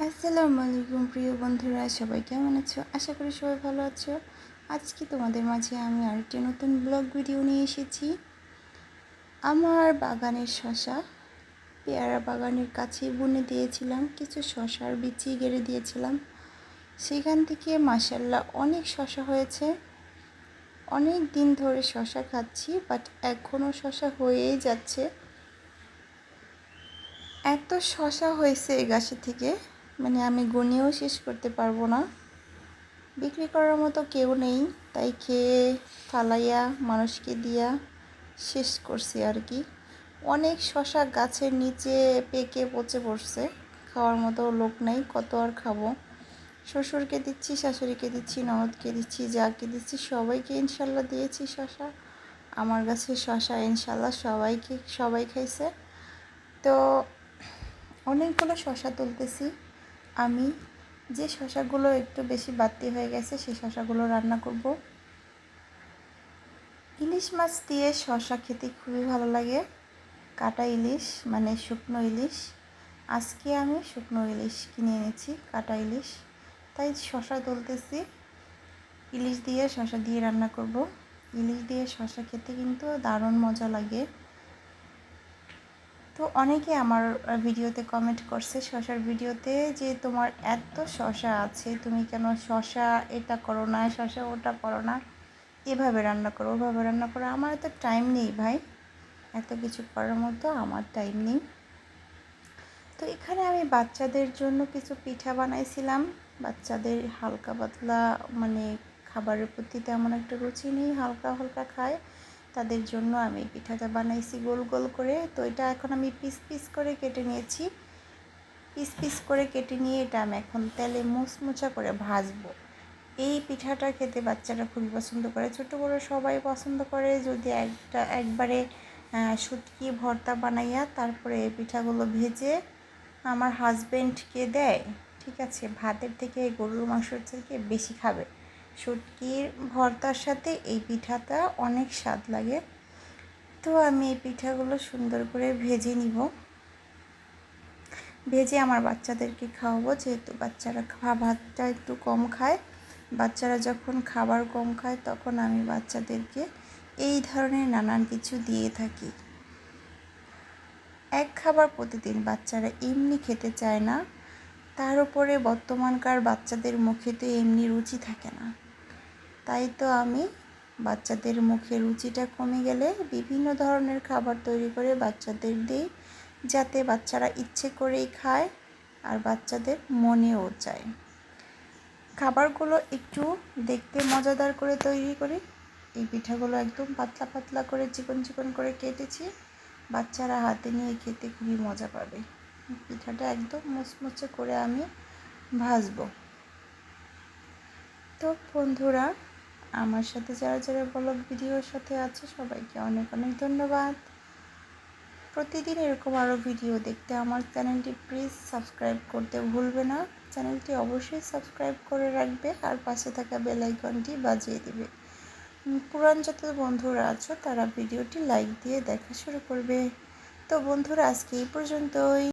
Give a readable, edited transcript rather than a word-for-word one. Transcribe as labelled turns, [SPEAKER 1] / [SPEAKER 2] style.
[SPEAKER 1] আসসালামু আলাইকুম প্রিয় বন্ধুরা, সবাই কেমন আছো? আশা করি সবাই ভালো আছো। আজকে তোমাদের মাঝে আমি আরেকটি নতুন ব্লগ ভিডিও নিয়ে এসেছি। আমার বাগানের শসা, পেয়ারা বাগানের কাছেই বুনে দিয়েছিলাম, কিছু শসার বিচি গেড়ে দিয়েছিলাম। সেখান থেকে মাশাআল্লাহ অনেক শসা হয়েছে। অনেক দিন ধরে শসা খাচ্ছি, বাট এখনও শসা হয়েই যাচ্ছে। এত শসা হয়েছে এই গাছে থেকে, মানে আমি গুনেও শেষ করতে পারবো না। বিক্রি করার মতো কেউ নেই, তাই খেয়ে ফালাইয়া মানুষকে দিয়া শেষ করছি আর কি। অনেক শসা গাছের নিচে পেকে পচে পড়ছে, খাওয়ার মতো লোক নেই, কত আর খাবো। শ্বশুরকে দিচ্ছি, শাশুড়িকে দিচ্ছি, ননদকে দিচ্ছি, যাকে দিচ্ছি সবাইকে ইনশাল্লাহ দিয়েছি শসা। আমার গাছে শসা ইনশাল্লাহ সবাই খাইছে। তো অনেকগুলো শসা তুলতেছি আমি। যে শসাগুলো একটু বেশি বাড়তি হয়ে গেছে সেই শসাগুলো রান্না করব। ইলিশ মাছ দিয়ে শসা খেতে খুবই ভালো লাগে। কাটা ইলিশ মানে শুকনো ইলিশ। আজকে আমি শুকনো ইলিশ কিনে এনেছি, কাটা ইলিশ, তাই শসা তুলতেছি। ইলিশ দিয়ে শসা দিয়ে রান্না করব। ইলিশ দিয়ে শসা খেতে কিন্তু দারুণ মজা লাগে। তো অনেকে আমার ভিডিওতে কমেন্ট করছে, শসার ভিডিওতে, যে তোমার এত শসা আছে, তুমি কেন শসা এটা করো না, শসা ওটা করো না, এভাবে রান্না করো ওভাবে রান্না করো। আমার তো টাইম নেই ভাই, এত কিছু করার মতো আমার টাইম নেই। তো এখানে আমি বাচ্চাদের জন্য কিছু পিঠা বানাইছিলাম। বাচ্চাদের হালকা পাতলা, মানে খাবারের প্রতি তেমন একটা রুচি নেই, হালকা হালকা খায়, তাদের জন্য আমি পিঠাটা বানাইছি গোল গোল করে। তো এটা এখন আমি পিস পিস করে কেটে নিয়েছি। পিস পিস করে কেটে নিয়ে এটা আমি এখন তেলে মুচমুচা করে ভাজবো। এই পিঠাটা খেতে বাচ্চারা খুবই পছন্দ করে, ছোটো বড় সবাই পছন্দ করে। যদি একবারে শুটকি ভর্তা বানাইয়া তারপরে এই পিঠাগুলো ভেজে আমার হাজব্যান্ডকে দেয়, ঠিক আছে, ভাতের থেকে গরুর মাংসের থেকে বেশি খাবে। শুটকির ভর্তার সাথে এই পিঠাটা অনেক স্বাদ লাগে। তো আমি এই পিঠাগুলো সুন্দর করে ভেজে নিব, ভেজে আমার বাচ্চাদেরকে খাওয়াবো, যেহেতু বাচ্চারা ভাতটা একটু কম খায়। বাচ্চারা যখন খাবার কম খায় তখন আমি বাচ্চাদেরকে এই ধরনের নানান কিছু দিয়ে থাকি। এক খাবার প্রতিদিন বাচ্চারা এমনি খেতে চায় না, তার উপরে বর্তমানকার বাচ্চাদের মুখে তো এমনি রুচি থাকে না। তাই তো আমি বাচ্চাদের মুখে রুচিটা কমে গেলে বিভিন্ন ধরনের খাবার তৈরি করে বাচ্চাদের দিই, যাতে বাচ্চারা ইচ্ছে করেই খায় আর বাচ্চাদের মনেও চায়। খাবারগুলো একটু দেখতে মজাদার করে তৈরি করি। এই পিঠাগুলো একদম পাতলা পাতলা করে চিকন চিকন করে কেটেছি, বাচ্চারা হাতে নিয়ে খেতে খুবই মজা পাবে। পিঠাটা একদম মুচমুচে করে আমি ভাজবো। তো বন্ধুরা, আমার সাথে যারা যারা ব্লগ ভিডিওর সাথে আছে সবাইকে অনেক অনেক ধন্যবাদ। প্রতিদিন এরকম আরও ভিডিও দেখতে আমার চ্যানেলটি প্লিজ সাবস্ক্রাইব করতে ভুলবে না। চ্যানেলটি অবশ্যই সাবস্ক্রাইব করে রাখবে আর পাশে থাকা বেল আইকনটি বাজিয়ে দিবে। পুরান যত বন্ধুরা আছো তারা ভিডিওটি লাইক দিয়ে দেখা শুরু করবে। তো বন্ধুরা, আজকে এই পর্যন্তই।